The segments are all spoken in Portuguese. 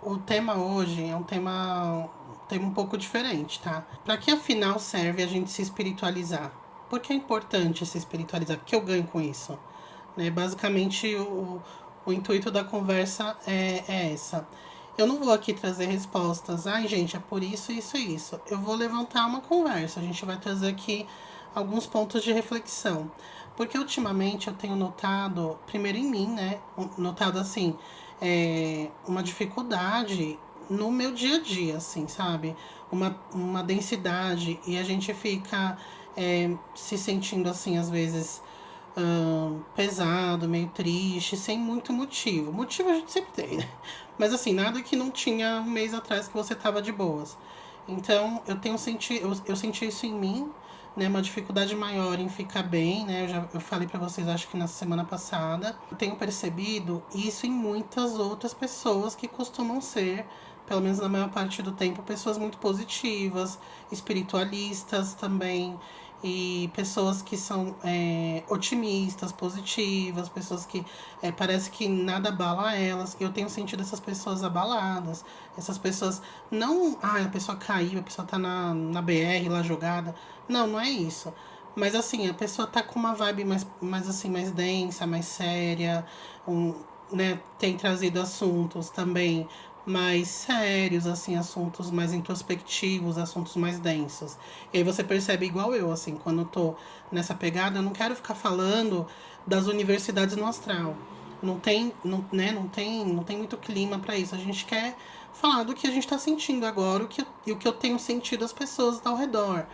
o tema hoje é um tema um pouco diferente, tá? Para que afinal serve a gente se espiritualizar? Por que é importante se espiritualizar? O que eu ganho com isso? Né? Basicamente, o intuito da conversa é essa. Eu não vou aqui trazer respostas. Ai, gente, é por isso, isso e isso. Eu vou levantar uma conversa. A gente vai trazer aqui alguns pontos de reflexão. Porque ultimamente eu tenho notado, primeiro em mim, né? Notado assim, uma dificuldade no meu dia a dia, assim, sabe? Uma densidade. E a gente fica se sentindo assim, às vezes pesado, meio triste, sem muito motivo. Motivo a gente sempre tem, né? Mas assim, nada que não tinha um mês atrás que você tava de boas. Então, eu senti isso em mim, né? Uma dificuldade maior em ficar bem, né? Eu falei pra vocês, acho que na semana passada. Eu tenho percebido isso em muitas outras pessoas que costumam ser, pelo menos na maior parte do tempo, pessoas muito positivas, espiritualistas também, e pessoas que são otimistas, positivas, pessoas que parece que nada abala elas. Eu tenho sentido essas pessoas abaladas, essas pessoas não, a pessoa caiu, a pessoa tá na BR lá jogada. Não, não é isso. Mas assim, a pessoa tá com uma vibe mais assim, mais densa, mais séria, né, tem trazido assuntos também mais sérios, assim, assuntos mais introspectivos, assuntos mais densos. E aí você percebe igual eu, assim, quando eu tô nessa pegada, eu não quero ficar falando das universidades no astral. Não tem, não, né, não tem muito clima para isso. A gente quer falar do que a gente tá sentindo agora, e o que eu tenho sentido as pessoas ao redor.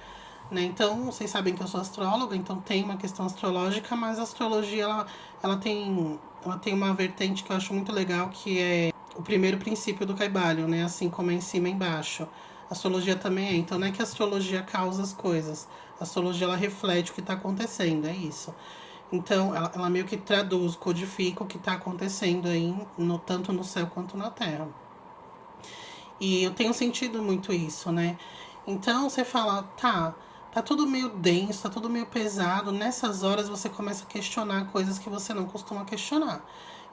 Né? Então, vocês sabem que eu sou astróloga, então tem uma questão astrológica, mas a astrologia ela tem uma vertente que eu acho muito legal, que é o primeiro princípio do Kaibalho, né? Assim como é em cima e embaixo. A astrologia também é. Então não é que a astrologia causa as coisas. A astrologia ela reflete o que está acontecendo, é isso. Então ela meio que traduz, codifica o que está acontecendo aí, tanto no céu quanto na terra. E eu tenho sentido muito isso, né? Então você fala, tá tudo meio denso, tá tudo meio pesado. Nessas horas você começa a questionar coisas que você não costuma questionar.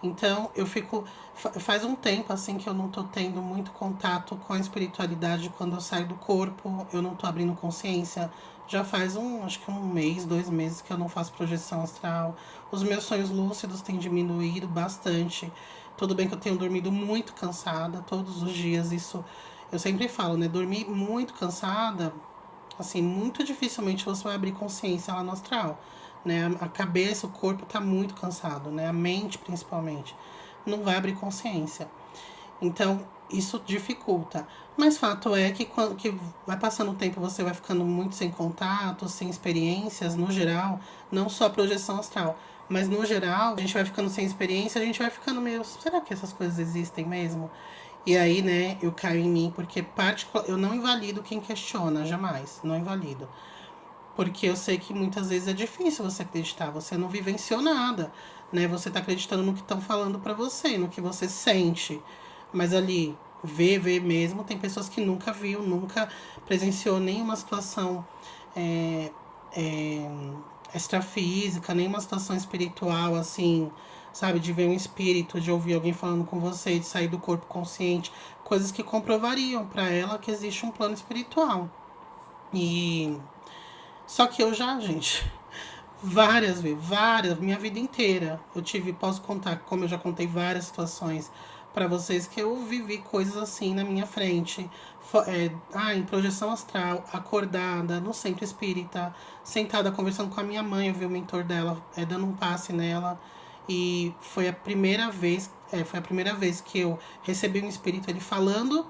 Então eu fico. Faz um tempo assim que eu não tô tendo muito contato com a espiritualidade quando eu saio do corpo, eu não tô abrindo consciência. Já faz acho que um mês, 2 meses que eu não faço projeção astral. Os meus sonhos lúcidos têm diminuído bastante. Tudo bem que eu tenho dormido muito cansada todos os dias, isso eu sempre falo, né? Dormir muito cansada, assim, muito dificilmente você vai abrir consciência lá no astral, né? A cabeça, o corpo tá muito cansado, né? A mente, principalmente, não vai abrir consciência. Então, isso dificulta. Mas fato é que quando que vai passando o tempo, você vai ficando muito sem contato, sem experiências, no geral, não só a projeção astral, mas no geral, a gente vai ficando sem experiência, a gente vai ficando meio, será que essas coisas existem mesmo? E aí, né, eu caio em mim, porque eu não invalido quem questiona, jamais, não invalido. Porque eu sei que muitas vezes é difícil você acreditar, você não vivenciou nada, né? Você tá acreditando no que estão falando pra você, no que você sente. Mas ali, ver mesmo, tem pessoas que nunca viu, nunca presenciou nenhuma situação é, é, extrafísica, nenhuma situação espiritual, assim, sabe? De ver um espírito, de ouvir alguém falando com você, de sair do corpo consciente, coisas que comprovariam pra ela que existe um plano espiritual. E só que eu já, gente, várias vezes, várias, minha vida inteira. Posso contar, como eu já contei várias situações para vocês, que eu vivi coisas assim na minha frente. Em projeção astral, acordada, no centro espírita, sentada conversando com a minha mãe, eu vi o mentor dela dando um passe nela. E foi a primeira vez que eu recebi um espírito, ele falando,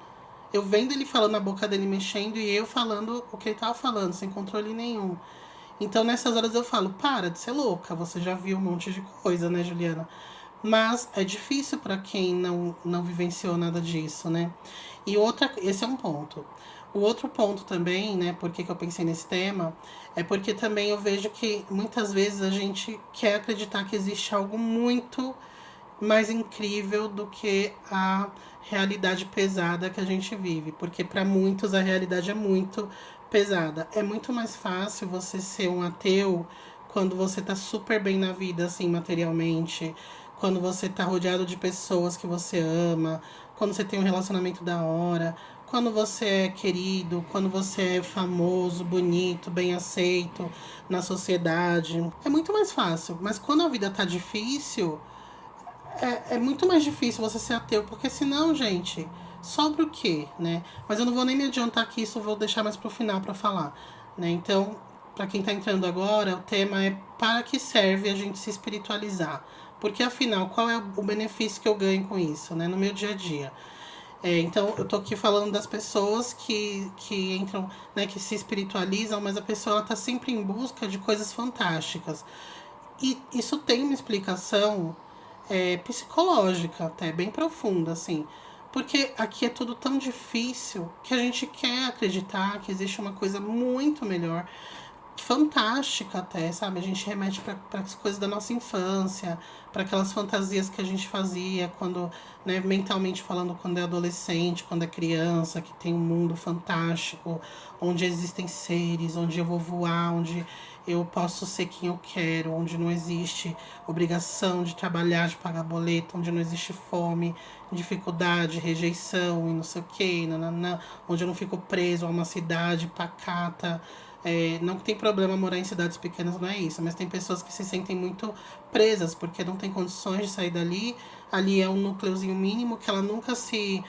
eu vendo ele falando, a boca dele mexendo, e eu falando o que ele tava falando, sem controle nenhum. Então nessas horas eu falo, para de ser louca, você já viu um monte de coisa, né, Juliana? Mas é difícil para quem não vivenciou nada disso, né? Esse é um ponto. O outro ponto também, né, por que eu pensei nesse tema, é porque também eu vejo que muitas vezes a gente quer acreditar que existe algo muito mais incrível do que a realidade pesada que a gente vive, porque para muitos a realidade é muito pesada. É muito mais fácil você ser um ateu quando você tá super bem na vida, assim, materialmente, quando você tá rodeado de pessoas que você ama, quando você tem um relacionamento da hora, quando você é querido, quando você é famoso, bonito, bem aceito na sociedade. É muito mais fácil. Mas quando a vida tá difícil, é muito mais difícil você ser ateu, porque senão, gente, sobra o quê, né? Mas eu não vou nem me adiantar aqui, isso eu vou deixar mais pro final para falar, né? Então, para quem tá entrando agora, o tema é para que serve a gente se espiritualizar? Porque afinal, qual é o benefício que eu ganho com isso, né, no meu dia a dia? Então, eu tô aqui falando das pessoas que entram, né, que se espiritualizam, mas a pessoa ela tá sempre em busca de coisas fantásticas. E isso tem uma explicação psicológica, até bem profunda, assim. Porque aqui é tudo tão difícil que a gente quer acreditar que existe uma coisa muito melhor, fantástica até, sabe? A gente remete para as coisas da nossa infância, para aquelas fantasias que a gente fazia quando, né, mentalmente falando, quando é adolescente, quando é criança, que tem um mundo fantástico, onde existem seres, onde eu vou voar, onde eu posso ser quem eu quero, onde não existe obrigação de trabalhar, de pagar boleto, onde não existe fome, dificuldade, rejeição e não sei o que, nananã, onde eu não fico preso a uma cidade pacata. Não tem problema morar em cidades pequenas, não é isso, mas tem pessoas que se sentem muito presas porque não tem condições de sair dali. Ali é um núcleozinho mínimo que ela nunca se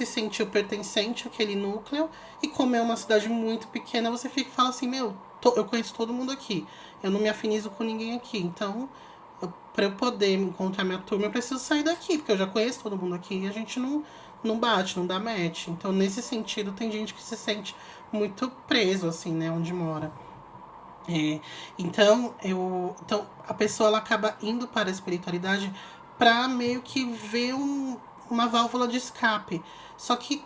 sentiu pertencente àquele núcleo, e como é uma cidade muito pequena, você fica e fala assim, meu, eu conheço todo mundo aqui, eu não me afinizo com ninguém aqui, então para eu poder encontrar minha turma, eu preciso sair daqui, porque eu já conheço todo mundo aqui e a gente não bate, não dá match. Então, nesse sentido, tem gente que se sente muito preso, assim, né, onde mora. Então, a pessoa ela acaba indo para a espiritualidade para meio que ver uma válvula de escape. Só que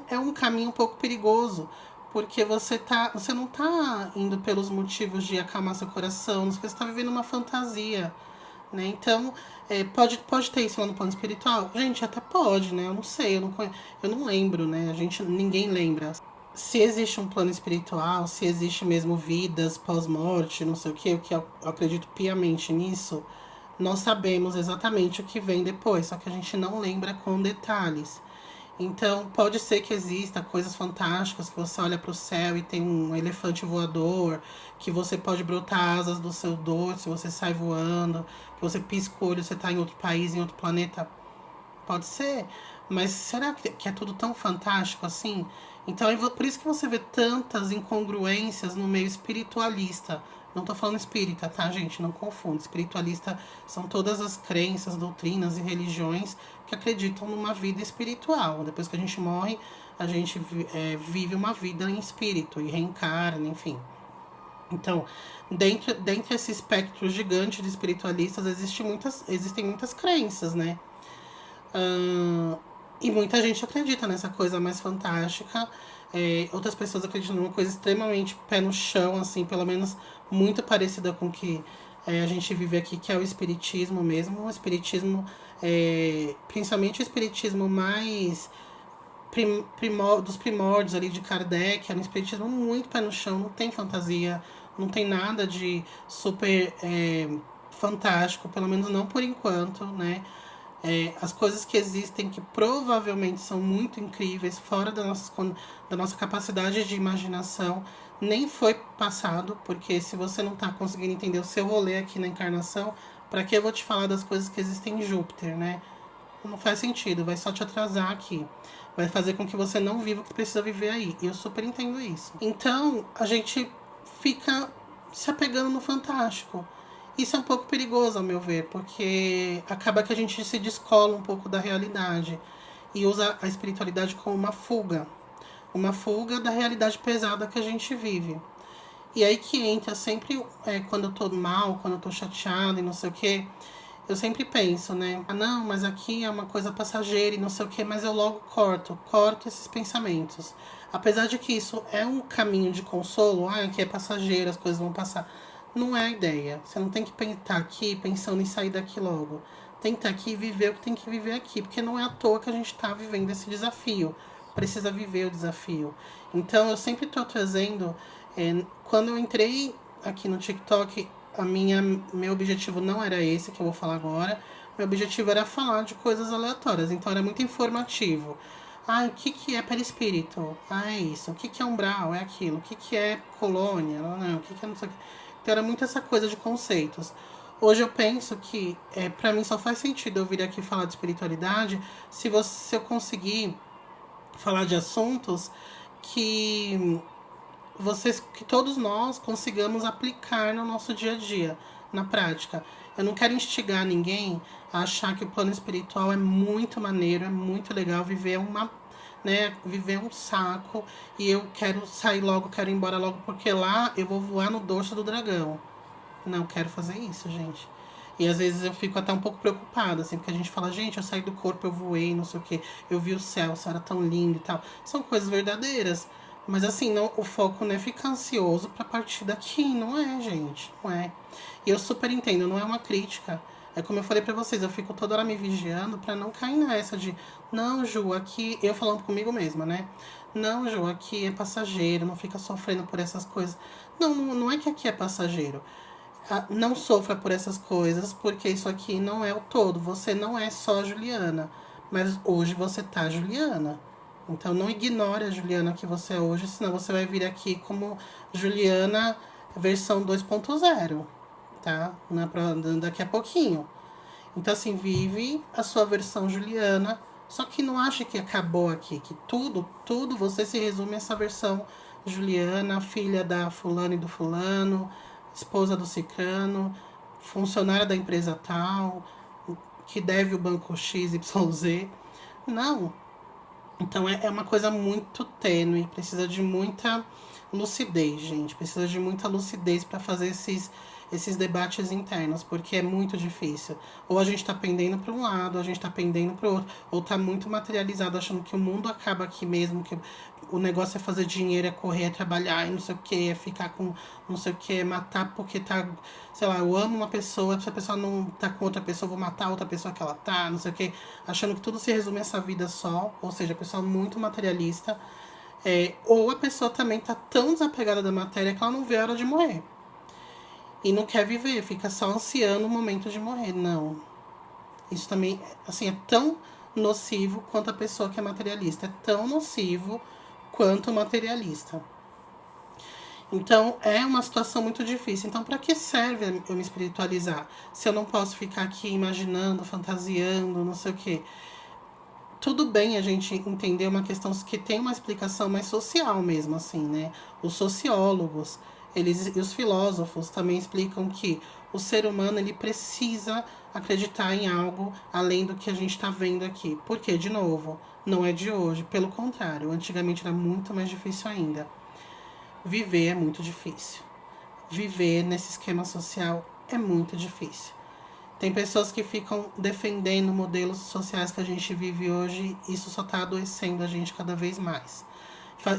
é um caminho um pouco perigoso, porque você não tá indo pelos motivos de acalmar seu coração, você está vivendo uma fantasia, né? Então, pode ter isso lá no plano espiritual? Gente, até pode, né? Eu não sei, eu não lembro, né? Ninguém lembra. Se existe um plano espiritual, se existe mesmo vidas pós-morte, não sei o que eu acredito piamente nisso, nós sabemos exatamente o que vem depois, só que a gente não lembra com detalhes. Então, pode ser que exista coisas fantásticas, que você olha para o céu e tem um elefante voador, que você pode brotar asas do seu dorso, você sai voando, que você pisca o olho, você está em outro país, em outro planeta. Pode ser, mas será que é tudo tão fantástico assim? Então, por isso que você vê tantas incongruências no meio espiritualista. Não tô falando espírita, tá, gente? Não confunda. Espiritualista são todas as crenças, doutrinas e religiões que acreditam numa vida espiritual. Depois que a gente morre, a gente vive uma vida em espírito e reencarna, enfim. Então, dentro esse espectro gigante de espiritualistas, existem muitas crenças, né? E muita gente acredita nessa coisa mais fantástica. Outras pessoas acreditam numa coisa extremamente pé no chão, assim, pelo menos muito parecida com o que a gente vive aqui, que é o espiritismo mesmo. O espiritismo, principalmente o espiritismo mais dos primórdios ali de Kardec, era um espiritismo muito pé no chão, não tem fantasia, não tem nada de super fantástico, pelo menos não por enquanto, né? As coisas que existem, que provavelmente são muito incríveis, fora da nossa capacidade de imaginação, nem foi passado, porque se você não está conseguindo entender o seu rolê aqui na encarnação, para que eu vou te falar das coisas que existem em Júpiter, né? Não faz sentido, vai só te atrasar aqui. Vai fazer com que você não viva o que precisa viver aí. E eu super entendo isso. Então, a gente fica se apegando no fantástico. Isso é um pouco perigoso, ao meu ver, porque acaba que a gente se descola um pouco da realidade e usa a espiritualidade como uma fuga da realidade pesada que a gente vive. E aí que entra sempre, quando eu tô mal, quando eu tô chateada e não sei o quê, eu sempre penso, né? Ah, não, mas aqui é uma coisa passageira e não sei o quê, mas eu logo corto esses pensamentos. Apesar de que isso é um caminho de consolo, aqui é passageiro, as coisas vão passar. Não é a ideia. Você não tem que estar aqui pensando em sair daqui logo. Tem que estar aqui e viver o que tem que viver aqui, porque não é à toa que a gente está vivendo esse desafio. Precisa viver o desafio. Então, eu sempre estou trazendo... quando eu entrei aqui no TikTok, meu objetivo não era esse que eu vou falar agora. Meu objetivo era falar de coisas aleatórias, então era muito informativo. Ah, o que é perispírito? Ah, é isso. O que é umbral? É aquilo. O que é colônia? Não, o que é não sei o que. Então era muito essa coisa de conceitos. Hoje eu penso que, para mim, só faz sentido eu vir aqui falar de espiritualidade se eu conseguir falar de assuntos que que todos nós consigamos aplicar no nosso dia a dia, na prática. Eu não quero instigar ninguém a achar que o plano espiritual é muito maneiro, é muito legal viver um saco e eu quero sair logo, quero ir embora logo porque lá eu vou voar no dorso do dragão. Não quero fazer isso, gente. E às vezes eu fico até um pouco preocupada, assim, porque a gente fala, gente, eu saí do corpo, eu voei, não sei o quê, eu vi o céu era tão lindo e tal. São coisas verdadeiras. Mas assim, não, o foco não é ficar ansioso pra partir daqui, não é, gente, não é. E eu super entendo, não é uma crítica. É como eu falei pra vocês, eu fico toda hora me vigiando pra não cair nessa de, não, Ju, aqui, eu falando comigo mesma, né? Não, Ju, aqui é passageiro, não fica sofrendo por essas coisas. Não, não é que aqui é passageiro. Não sofra por essas coisas, porque isso aqui não é o todo. Você não é só Juliana, mas hoje você tá Juliana. Então não ignore a Juliana que você é hoje, senão você vai vir aqui como Juliana versão 2.0, tá? Daqui a pouquinho. Então assim, vive a sua versão Juliana, só que não ache que acabou aqui, que tudo você se resume a essa versão Juliana, filha da fulano e do fulano, esposa do cicrano, funcionária da empresa tal, que deve o banco XYZ. Não. Então é uma coisa muito tênue, precisa de muita lucidez, gente. Precisa de muita lucidez para fazer esses debates internos, porque é muito difícil. Ou a gente tá pendendo para um lado, ou a gente tá pendendo para o outro, ou tá muito materializado, achando que o mundo acaba aqui mesmo, que o negócio é fazer dinheiro, é correr, é trabalhar, e não sei o que, é ficar com não sei o que, é matar porque tá, sei lá, eu amo uma pessoa, se a pessoa não tá com outra pessoa, eu vou matar a outra pessoa que ela tá, não sei o que, achando que tudo se resume a essa vida só, ou seja, a pessoa muito materialista, ou a pessoa também tá tão desapegada da matéria que ela não vê a hora de morrer. E não quer viver, fica só ansiando o momento de morrer. Não. Isso também, assim, é tão nocivo quanto a pessoa que é materialista. É tão nocivo quanto o materialista. Então, é uma situação muito difícil. Então, para que serve eu me espiritualizar? Se eu não posso ficar aqui imaginando, fantasiando, não sei o quê. Tudo bem a gente entender uma questão que tem uma explicação mais social mesmo, assim, né? Os sociólogos, e os filósofos também explicam que o ser humano, ele precisa acreditar em algo além do que a gente está vendo aqui. Porque, de novo, não é de hoje. Pelo contrário, antigamente era muito mais difícil ainda. Viver é muito difícil. Viver nesse esquema social é muito difícil. Tem pessoas que ficam defendendo modelos sociais que a gente vive hoje, e isso só está adoecendo a gente cada vez mais.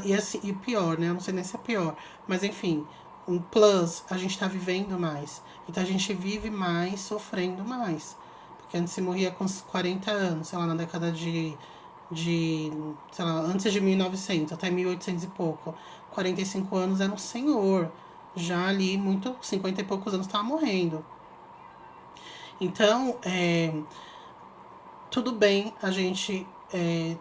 E, assim, e pior, né? Eu não sei nem se é pior, mas enfim, um plus, a gente está vivendo mais. Então a gente vive mais, sofrendo mais. Porque antes se morria com 40 anos, sei lá, na década sei lá, antes de 1900, até 1800 e pouco. 45 anos era um senhor. Já ali, 50 e poucos anos, estava morrendo. Então, tudo bem a gente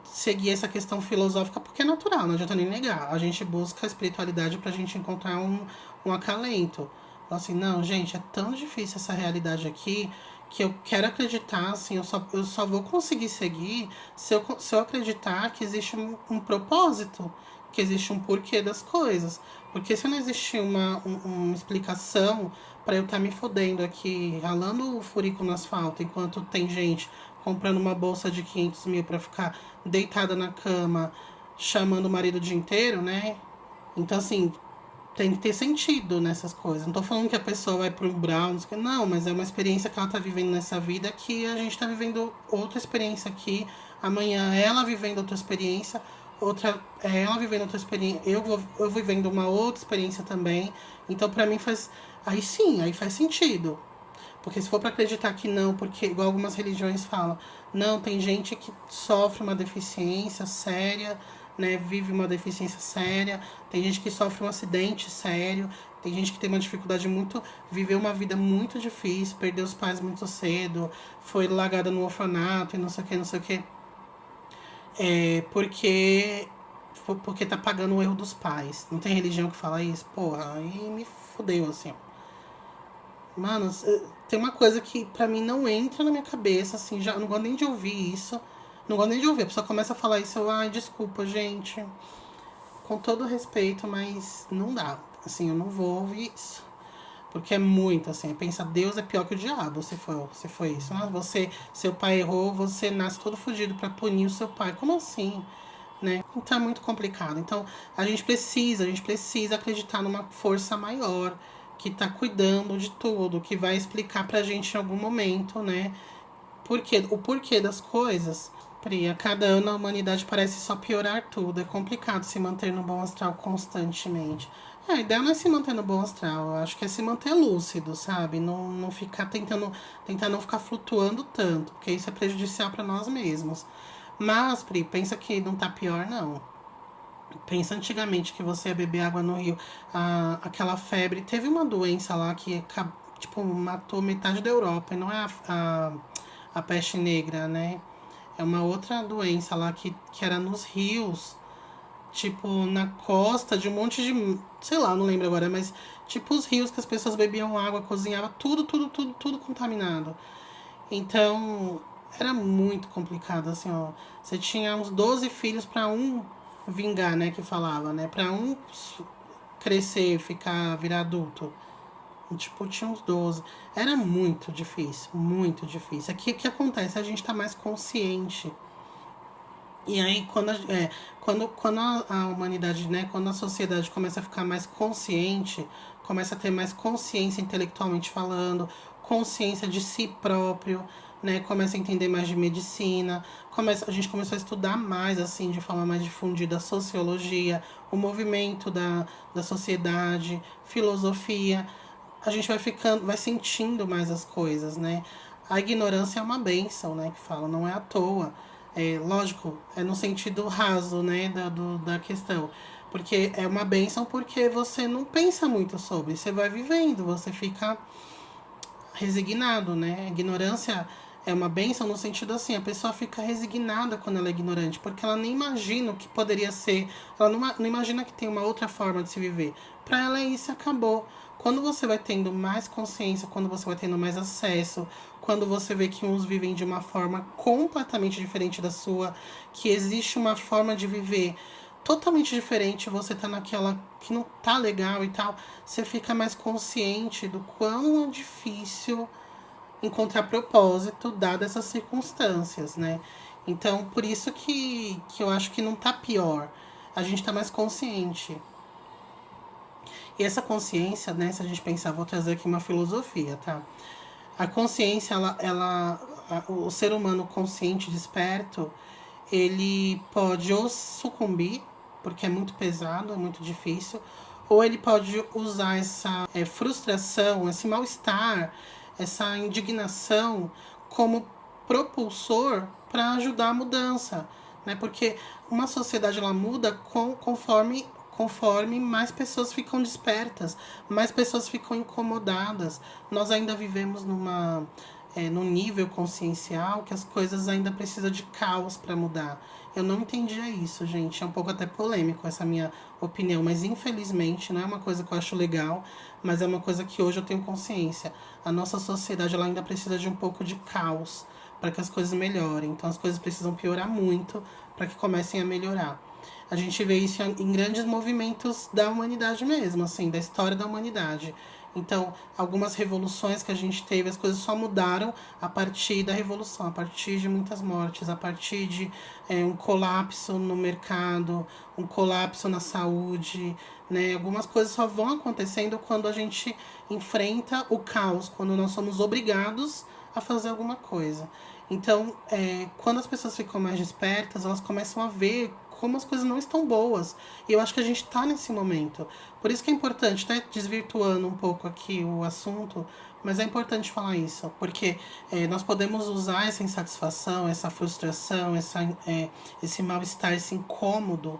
seguir essa questão filosófica, porque é natural, não adianta nem negar. A gente busca a espiritualidade pra gente encontrar um acalento. Assim, não, gente, é tão difícil essa realidade aqui que eu quero acreditar, assim, eu só vou conseguir seguir se eu acreditar que existe um propósito, que existe um porquê das coisas. Porque se não existir uma explicação para eu estar me fodendo aqui, ralando o furico no asfalto, enquanto tem gente comprando uma bolsa de 500 mil para ficar deitada na cama, chamando o marido o dia inteiro, né? Então, assim, tem que ter sentido nessas coisas. Não tô falando que a pessoa vai pro Brown, não, mas é uma experiência que ela tá vivendo nessa vida que a gente tá vivendo outra experiência aqui. Amanhã ela vivendo outra experiência, ela vivendo outra experiência, eu vivendo uma outra experiência também. Então, pra mim faz. Aí sim, aí faz sentido. Porque se for para acreditar que não, porque igual algumas religiões falam, não, tem gente que sofre uma deficiência séria né, vive uma deficiência séria, tem gente que sofre um acidente sério, tem gente que tem uma dificuldade muito, viveu uma vida muito difícil, perdeu os pais muito cedo, foi largada no orfanato e não sei o que, não sei o que. Porque tá pagando o erro dos pais. Não tem religião que fala isso? Porra, aí me fudeu, assim. Mano, tem uma coisa que pra mim não entra na minha cabeça, assim, já não gosto nem de ouvir isso. Não gosto nem de ouvir. A pessoa começa a falar isso, ai, desculpa, gente. Com todo respeito, mas não dá. Assim, eu não vou ouvir isso. Porque é muito, assim, pensa, Deus é pior que o diabo, se for isso. Ah, seu pai errou, você nasce todo fudido pra punir o seu pai. Como assim? Né? Então é muito complicado. Então a gente precisa acreditar numa força maior que tá cuidando de tudo, que vai explicar pra gente em algum momento, né? O porquê das coisas. Pri, a cada ano a humanidade parece só piorar tudo. É complicado se manter no bom astral constantemente. A ideia não é se manter no bom astral, eu acho que é se manter lúcido, sabe? Não ficar tentar não ficar flutuando tanto, porque isso é prejudicial para nós mesmos. Mas, Pri, pensa que não tá pior, não. Pensa antigamente que você ia beber água no rio, aquela febre. Teve uma doença lá que tipo, matou metade da Europa, e não é a peste negra, né? É uma outra doença lá que era nos rios, tipo, na costa de um monte de. Sei lá, não lembro agora, mas tipo os rios que as pessoas bebiam água, cozinhava, tudo contaminado. Então, era muito complicado, assim, ó. Você tinha uns 12 filhos pra um vingar, né, que falava, né? Pra um crescer, virar adulto. Tipo, tinha uns 12. Era muito difícil, muito difícil. Aqui o que acontece? A gente tá mais consciente. E aí, quando a humanidade, né, quando a sociedade começa a ficar mais consciente, começa a ter mais consciência intelectualmente falando, consciência de si próprio, né, começa a entender mais de medicina, a gente começou a estudar mais, assim, de forma mais difundida a sociologia, o movimento da sociedade, filosofia, a gente vai sentindo mais as coisas, né? A ignorância é uma bênção, né, que fala, não é à toa. Lógico, é no sentido raso, né, da questão. Porque é uma bênção porque você não pensa muito sobre, você vai vivendo, você fica resignado, né? A ignorância é uma bênção no sentido assim, a pessoa fica resignada quando ela é ignorante, porque ela nem imagina o que poderia ser, ela não imagina que tem uma outra forma de se viver. Para ela é isso, acabou. Quando você vai tendo mais consciência, quando você vai tendo mais acesso, quando você vê que uns vivem de uma forma completamente diferente da sua, que existe uma forma de viver totalmente diferente, você tá naquela que não tá legal e tal, você fica mais consciente do quão é difícil encontrar propósito dadas essas circunstâncias, né? Então, por isso que eu acho que não tá pior. A gente tá mais consciente. E essa consciência, né, se a gente pensar, vou trazer aqui uma filosofia, tá? A consciência, o ser humano consciente, desperto, ele pode ou sucumbir, porque é muito pesado, é muito difícil, ou ele pode usar essa frustração, esse mal-estar, essa indignação como propulsor para ajudar a mudança, né? Porque uma sociedade ela muda conforme mais pessoas ficam despertas, mais pessoas ficam incomodadas. Nós ainda vivemos num nível consciencial que as coisas ainda precisam de caos para mudar. Eu não entendia isso, gente. É um pouco até polêmico essa minha opinião, mas infelizmente não é uma coisa que eu acho legal, mas é uma coisa que hoje eu tenho consciência. A nossa sociedade ela ainda precisa de um pouco de caos para que as coisas melhorem. Então as coisas precisam piorar muito para que comecem a melhorar. A gente vê isso em grandes movimentos da humanidade mesmo, assim, da história da humanidade. Então, algumas revoluções que a gente teve, as coisas só mudaram a partir da revolução, a partir de muitas mortes, a partir de um colapso no mercado, um colapso na saúde, né? Algumas coisas só vão acontecendo quando a gente enfrenta o caos, quando nós somos obrigados a fazer alguma coisa. Então, quando as pessoas ficam mais despertas, elas começam a ver como as coisas não estão boas. E eu acho que a gente está nesse momento. Por isso que é importante, tá desvirtuando um pouco aqui o assunto, mas é importante falar isso, porque nós podemos usar essa insatisfação, essa frustração, esse mal-estar, esse incômodo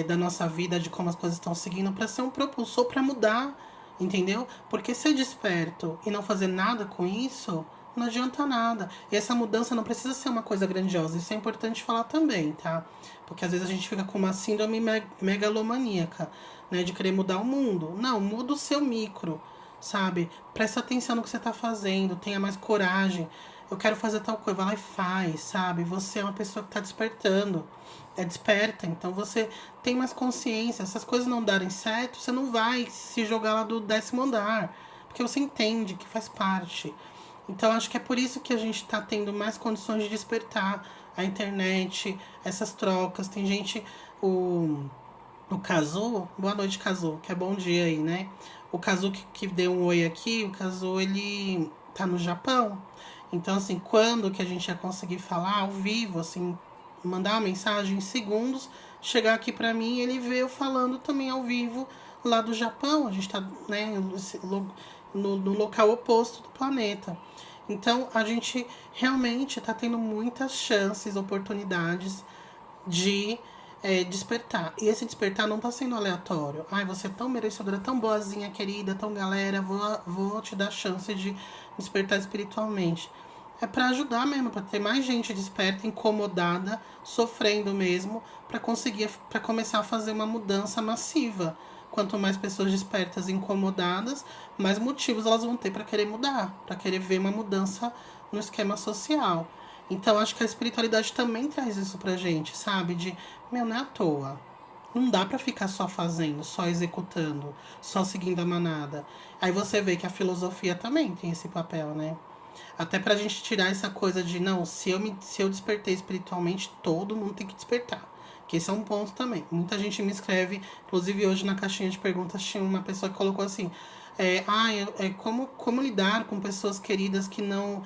da nossa vida, de como as coisas estão seguindo, para ser um propulsor para mudar, entendeu? Porque ser desperto e não fazer nada com isso, não adianta nada. E essa mudança não precisa ser uma coisa grandiosa, isso é importante falar também, tá? Porque às vezes a gente fica com uma síndrome megalomaníaca, né, de querer mudar o mundo. Não, muda o seu micro, sabe? Presta atenção no que você tá fazendo, tenha mais coragem. Eu quero fazer tal coisa, vai lá e faz, sabe? Você é uma pessoa que tá despertando, é desperta, então você tem mais consciência. Se as coisas não darem certo, você não vai se jogar lá do 10º andar, porque você entende que faz parte. Então acho que é por isso que a gente está tendo mais condições de despertar a internet, essas trocas. Tem gente, o Kazu, boa noite Kazu, que é bom dia aí, né? O Kazu que deu um oi aqui, o Kazu ele tá no Japão. Então assim, quando que a gente ia conseguir falar ao vivo, assim, mandar uma mensagem em segundos, chegar aqui pra mim e ele vê eu falando também ao vivo lá do Japão. A gente tá, né, no local oposto do planeta. Então a gente realmente está tendo muitas chances, oportunidades de despertar. E esse despertar não está sendo aleatório. Ai, você é tão merecedora, tão boazinha, querida, tão galera, vou te dar chance de despertar espiritualmente. É para ajudar mesmo, para ter mais gente desperta, incomodada, sofrendo mesmo, para começar a fazer uma mudança massiva. Quanto mais pessoas despertas e incomodadas, mais motivos elas vão ter para querer mudar, para querer ver uma mudança no esquema social. Então acho que a espiritualidade também traz isso pra gente, sabe? Não é à toa. Não dá pra ficar só fazendo, só executando, só seguindo a manada. Aí você vê que a filosofia também tem esse papel, né? Até pra gente tirar essa coisa de, não, se eu despertei espiritualmente, todo mundo tem que despertar. Que esse é um ponto também. Muita gente me escreve, inclusive hoje na caixinha de perguntas tinha uma pessoa que colocou assim, como lidar com pessoas queridas que não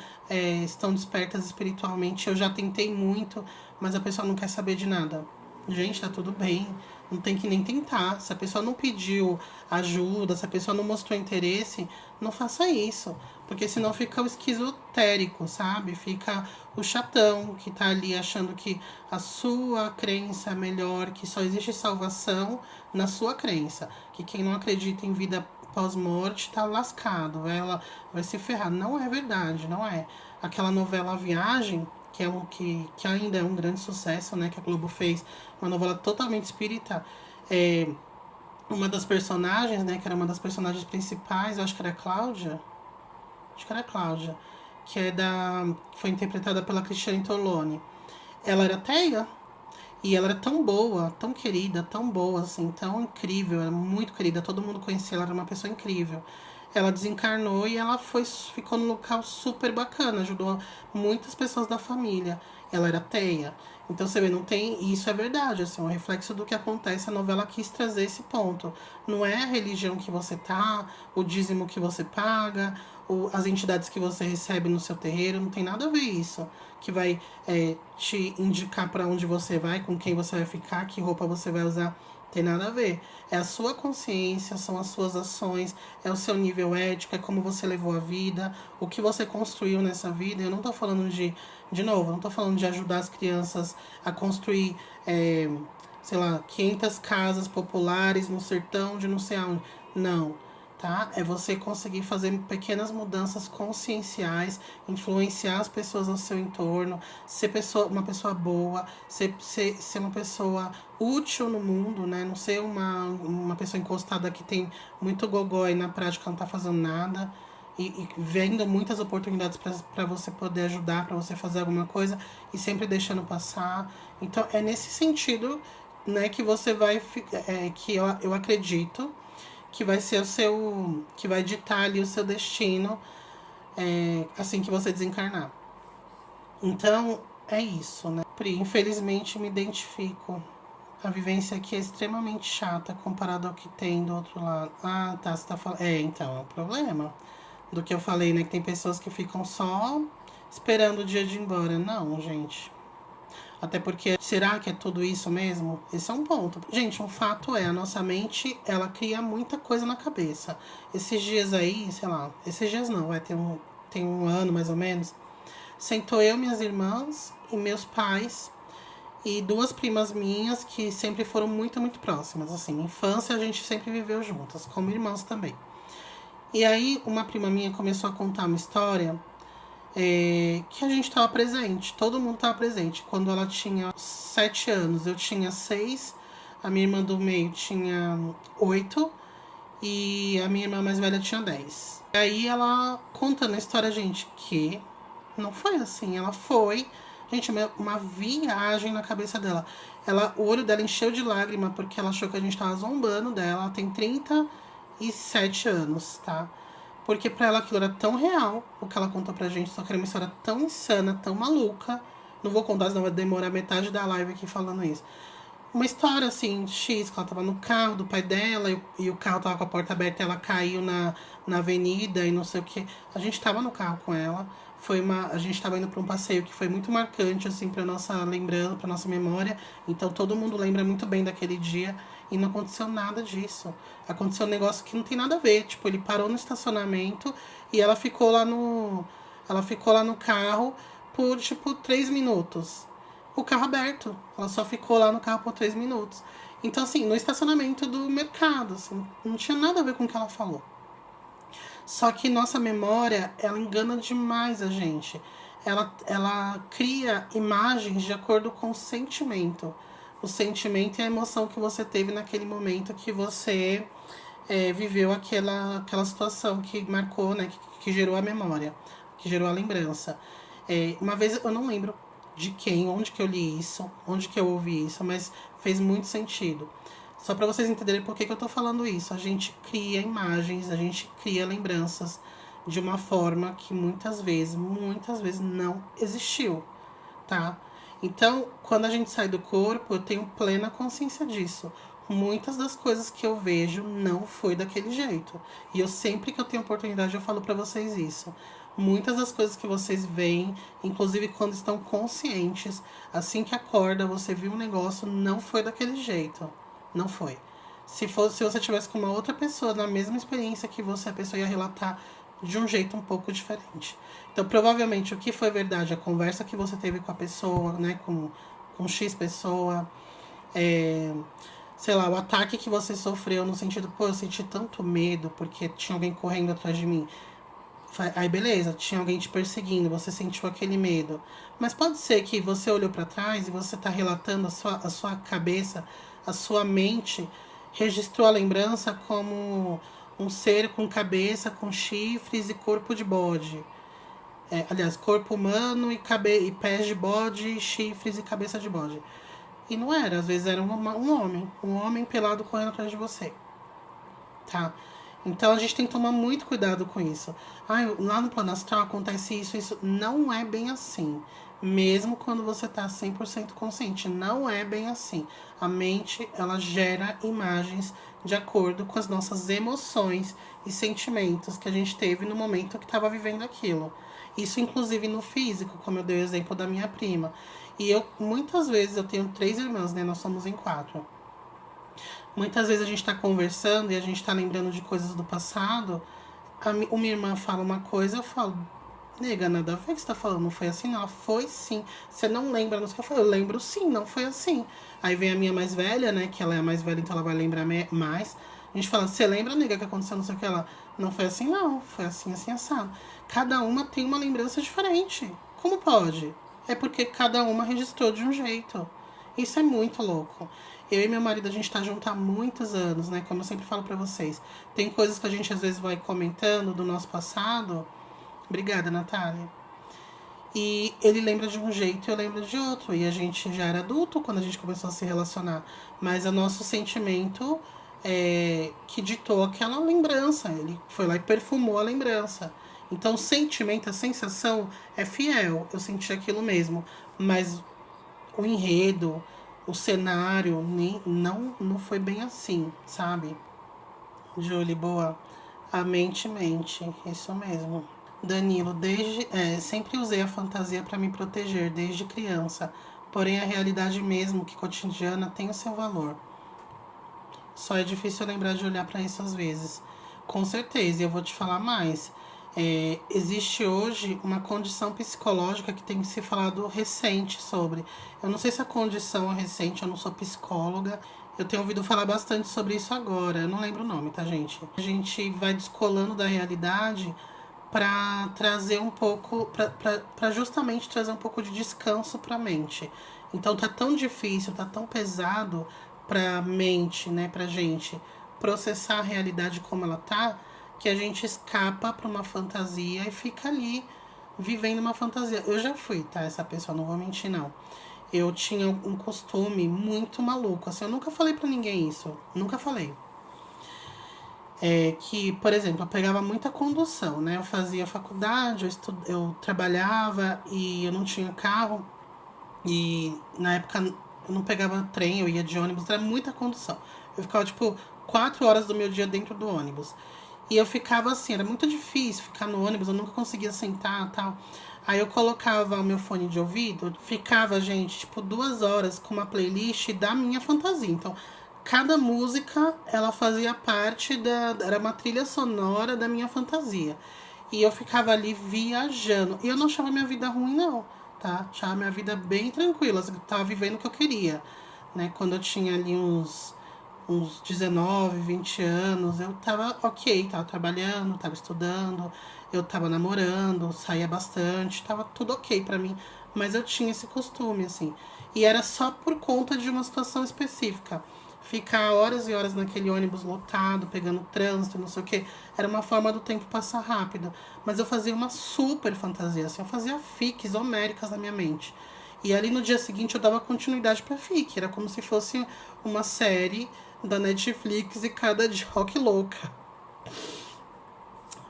estão despertas espiritualmente? Eu já tentei muito, mas a pessoa não quer saber de nada. Gente, tá tudo bem. Não tem que nem tentar. Se a pessoa não pediu ajuda, se a pessoa não mostrou interesse, não faça isso. Porque senão fica o esquizotérico, sabe? Fica o chatão que tá ali achando que a sua crença é melhor, que só existe salvação na sua crença. Que quem não acredita em vida pós-morte tá lascado, ela vai se ferrar. Não é verdade, não é. Aquela novela A Viagem, que ainda é um grande sucesso, né? Que a Globo fez, uma novela totalmente espírita. Uma das personagens, né? Que era uma das personagens principais, eu acho que era a Cláudia. Acho que era a Cláudia. Foi interpretada pela Cristiane Torlone. Ela era ateia. E ela era tão boa, tão querida, tão boa, assim, tão incrível, era muito querida, todo mundo conhecia, ela era uma pessoa incrível. Ela desencarnou e ficou num local super bacana, ajudou muitas pessoas da família. Ela era ateia. Então você vê, não tem. E isso é verdade, assim, um reflexo do que acontece. A novela quis trazer esse ponto. Não é a religião que você tá, o dízimo que você paga, as entidades que você recebe no seu terreiro, não tem nada a ver isso. Que vai te indicar para onde você vai, com quem você vai ficar, que roupa você vai usar. Tem nada a ver. É a sua consciência, são as suas ações, é o seu nível ético, é como você levou a vida, o que você construiu nessa vida. Eu não tô falando de novo, não tô falando de ajudar as crianças a construir, sei lá, 500 casas populares no sertão de não sei aonde. Não, tá? É você conseguir fazer pequenas mudanças conscienciais, influenciar as pessoas ao seu entorno, ser uma pessoa boa, ser uma pessoa útil no mundo, né? Não ser uma pessoa encostada que tem muito gogó e na prática não tá fazendo nada. E vendo muitas oportunidades para você poder ajudar, para você fazer alguma coisa e sempre deixando passar. Então é nesse sentido, né, que você vai que eu acredito que vai ser que vai ditar ali o seu destino assim que você desencarnar. Então é isso, né? Pri, infelizmente me identifico. A vivência aqui é extremamente chata comparado ao que tem do outro lado. Ah, tá, você tá falando. Então, é um problema. Do que eu falei, né? Que tem pessoas que ficam só esperando o dia de ir embora. Não, gente. Até porque, será que é tudo isso mesmo? Esse é um ponto. Gente, um fato é, a nossa mente, ela cria muita coisa na cabeça. Esses dias aí, sei lá, esses dias não, tem um ano mais ou menos, sentou eu, minhas irmãs e meus pais e duas primas minhas que sempre foram muito, muito próximas. Assim, infância a gente sempre viveu juntas, como irmãs também. E aí, uma prima minha começou a contar uma história que a gente estava presente, todo mundo estava presente. Quando ela tinha 7 anos, eu tinha 6, a minha irmã do meio tinha 8 e a minha irmã mais velha tinha 10. E aí ela contando a história, gente, que não foi assim, ela foi, gente, uma viagem na cabeça dela. O olho dela encheu de lágrima porque ela achou que a gente tava zombando dela. Ela tem 37 anos, tá? Porque pra ela aquilo era tão real, o que ela contou pra gente, só que era uma história tão insana, tão maluca. Não vou contar, senão vai demorar metade da live aqui falando isso. Uma história assim, X, que ela tava no carro do pai dela e o carro tava com a porta aberta e ela caiu na avenida e não sei o que. A gente tava no carro com ela. A gente tava indo pra um passeio que foi muito marcante, assim, pra nossa lembrança, pra nossa memória. Então todo mundo lembra muito bem daquele dia. E não aconteceu nada disso. Aconteceu um negócio que não tem nada a ver. Tipo, ele parou no estacionamento e ela ficou lá no. Ela ficou lá no carro por, tipo, 3 minutos. O carro aberto. Ela só ficou lá no carro por 3 minutos. Então, assim, no estacionamento do mercado, assim, não tinha nada a ver com o que ela falou. Só que nossa memória, ela engana demais a gente. Ela cria imagens de acordo com o sentimento. O sentimento e a emoção que você teve naquele momento que você viveu aquela situação que marcou, né? Que gerou a memória, que gerou a lembrança. Uma vez, eu não lembro de quem, onde que eu li isso, onde que eu ouvi isso, mas fez muito sentido. Só para vocês entenderem por que eu tô falando isso. A gente cria imagens, a gente cria lembranças de uma forma que muitas vezes não existiu, tá? Então, quando a gente sai do corpo, eu tenho plena consciência disso. Muitas das coisas que eu vejo não foi daquele jeito. E eu sempre que eu tenho oportunidade eu falo para vocês isso. Muitas das coisas que vocês veem, inclusive quando estão conscientes, assim que acorda, você viu um negócio, não foi daquele jeito. Não foi. Se você tivesse com uma outra pessoa na mesma experiência que você, a pessoa ia relatar de um jeito um pouco diferente. Então, provavelmente, o que foi verdade, a conversa que você teve com a pessoa, né, com X pessoa, sei lá, o ataque que você sofreu no sentido, pô, eu senti tanto medo porque tinha alguém correndo atrás de mim. Aí beleza, tinha alguém te perseguindo, você sentiu aquele medo. Mas pode ser que você olhou para trás e você está relatando a sua cabeça, a sua mente registrou a lembrança como um ser com cabeça, com chifres e corpo de bode. Aliás, corpo humano e pés de bode, chifres e cabeça de bode. E não era, às vezes era um homem pelado correndo atrás de você, tá? Então a gente tem que tomar muito cuidado com isso. Lá no plano astral acontece isso. Não é bem assim. Mesmo quando você está 100% consciente, não é bem assim. A mente, ela gera imagens de acordo com as nossas emoções e sentimentos que a gente teve no momento que estava vivendo aquilo. Isso inclusive no físico, como eu dei o exemplo da minha prima. E muitas vezes, eu tenho 3 irmãs, né? Nós somos em 4. Muitas vezes a gente está conversando e a gente está lembrando de coisas do passado. Minha irmã fala uma coisa, eu falo, nega, nada a ver o que você tá falando, não foi assim, não. Ela foi sim. Você não lembra, não sei o que eu falei, eu lembro sim, não foi assim. Aí vem a minha mais velha, né, que ela é a mais velha, então ela vai lembrar mais. A gente fala, você lembra, nega, que aconteceu não sei o que ela? Não foi assim, não, foi assim, assim, assado. Cada uma tem uma lembrança diferente. Como pode? É porque cada uma registrou de um jeito. Isso é muito louco. Eu e meu marido, a gente tá junto há muitos anos, né? Como eu sempre falo pra vocês. Tem coisas que a gente às vezes vai comentando do nosso passado. Obrigada, Natália. E ele lembra de um jeito e eu lembro de outro. E a gente já era adulto quando a gente começou a se relacionar. Mas o nosso sentimento que ditou aquela lembrança. Ele foi lá e perfumou a lembrança. Então o sentimento, a sensação é fiel. Eu senti aquilo mesmo. Mas o enredo, o cenário, não foi bem assim, sabe? Julie, boa. A mente mente, isso mesmo. Danilo, sempre usei a fantasia para me proteger, desde criança. Porém, a realidade mesmo que cotidiana tem o seu valor. Só é difícil lembrar de olhar para isso às vezes. Com certeza, e eu vou te falar mais. Existe hoje uma condição psicológica que tem se falado recente sobre. Eu não sei se a condição é recente, eu não sou psicóloga. Eu tenho ouvido falar bastante sobre isso agora. Eu não lembro o nome, tá, gente? A gente vai descolando da realidade para trazer um pouco, para justamente trazer um pouco de descanso para a mente. Então tá tão difícil, tá tão pesado para a mente, né, pra gente processar a realidade como ela tá, que a gente escapa para uma fantasia e fica ali vivendo uma fantasia. Eu já fui, tá, essa pessoa, não vou mentir não. Eu tinha um costume muito maluco, assim, eu nunca falei para ninguém isso, nunca falei. Que, por exemplo, eu pegava muita condução, né? Eu fazia faculdade, eu trabalhava e eu não tinha carro. E na época eu não pegava trem, eu ia de ônibus, era muita condução. Eu ficava, tipo, 4 horas do meu dia dentro do ônibus. E eu ficava assim, era muito difícil ficar no ônibus, eu nunca conseguia sentar e tal. Aí eu colocava o meu fone de ouvido, ficava, gente, tipo, 2 horas com uma playlist da minha fantasia. Então, cada música, ela fazia parte era uma trilha sonora da minha fantasia. E eu ficava ali viajando. E eu não achava minha vida ruim, não, tá? Achava minha vida bem tranquila, assim, eu tava vivendo o que eu queria, né? Quando eu tinha ali uns 19, 20 anos, eu tava ok, tava trabalhando, tava estudando, eu tava namorando, saía bastante, tava tudo ok pra mim, mas eu tinha esse costume, assim. E era só por conta de uma situação específica. Ficar horas e horas naquele ônibus lotado, pegando trânsito, não sei o que, era uma forma do tempo passar rápido. Mas eu fazia uma super fantasia, assim, eu fazia fics homéricas na minha mente. E ali no dia seguinte eu dava continuidade pra fic, era como se fosse uma série da Netflix e cada dia. Ó, que louca.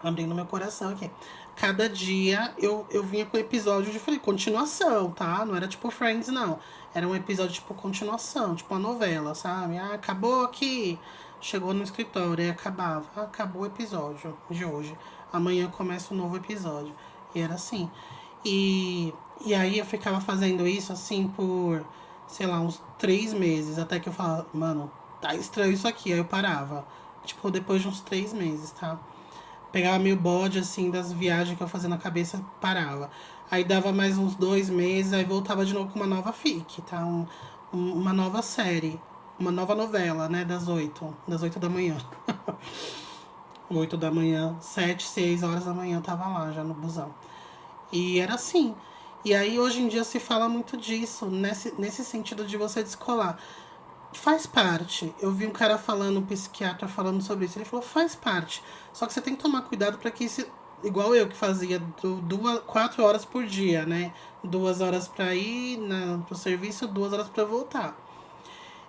Abrindo meu coração aqui. Cada dia eu vinha com episódio diferente, continuação, tá? Não era tipo Friends, não. Era um episódio tipo continuação, tipo uma novela, sabe? Ah, acabou aqui. Chegou no escritório e acabava. Ah, acabou o episódio de hoje. Amanhã começa um novo episódio. E era assim. E aí eu ficava fazendo isso assim por, sei lá, uns 3 meses. Até que eu falava, mano, tá estranho isso aqui. Aí eu parava. Tipo, depois de uns 3 meses, tá? Pegava meio bode, assim, das viagens que eu fazia na cabeça, parava. Aí dava mais uns 2 meses, aí voltava de novo com uma nova fic, tá? Uma nova série. Uma nova novela, né? Das oito da manhã. 8 da manhã, 7, 6 horas da manhã eu tava lá, já no busão. E era assim. E aí hoje em dia se fala muito disso, nesse sentido de você descolar. Faz parte. Eu vi um cara falando, um psiquiatra falando sobre isso. Ele falou, faz parte. Só que você tem que tomar cuidado para que isso. Igual eu que fazia 4 horas por dia, né? 2 horas para ir pro serviço, 2 horas para voltar.